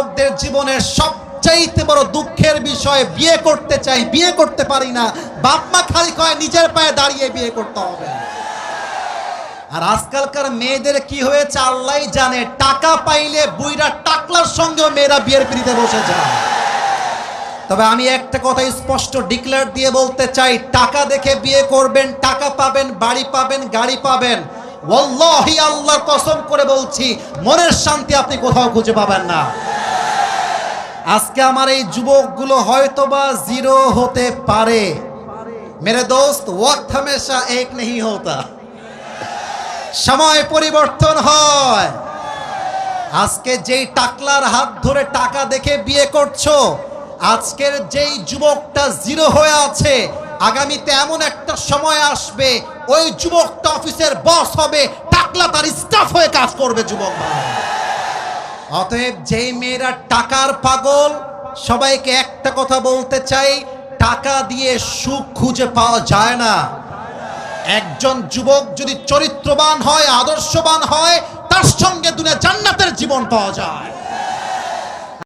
যুবকদের জীবনের সবচাইতে বড় দুঃখের বিষয়, বিয়ে করতে চাই, বিয়ে করতে পারি না। বাপ মা খালি কয় নিজের পায়ে দাঁড়িয়ে বিয়ে করতে হবে। আর আজকালকার মেয়েদের কি হয়েছে আল্লাহই জানে, টাকা পাইলে বুইরা টাকলার সঙ্গেও মেয়েরা বিয়ের পিড়িতে বসে যায়। তবে আমি একটা কথা স্পষ্ট ডিক্লেয়ার দিয়ে বলতে চাই, টাকা দেখে বিয়ে করবেন, টাকা পাবেন, বাড়ি পাবেন, গাড়ি পাবেন, ওয়াল্লাহি আল্লাহর কসম করে বলছি মনের শান্তি আপনি কোথাও খুঁজে পাবেন না। আজকে আমার এই যুবকগুলো হয়তোবা জিরো হতে পারে, মেরে দোস্ত ওয়াক্ত হামেশা এক নেই হোতা, সময় পরিবর্তন হয়। আজকে যেই টাকলার হাত ধরে টাকা দেখে বিয়ে করছো, আজকের যেই যুবকটা জিরো হয়ে আছে, আগামীতে এমন একটা সময় আসবে ওই যুবকটা অফিসের বস হবে, টাকলা তার স্টাফ হয়ে কাজ করবে যুবক ভাই। অতএব যেই মেয়েরা টাকার পাগল, সবাইকে একটা কথা বলতে চাই, টাকা দিয়ে সুখ খুঁজে পাওয়া যায় না। একজন যুবক যদি চরিত্রবান হয়, আদর্শবান হয়, তার সঙ্গে দুনিয়া জান্নাতের জীবন পাওয়া যায়।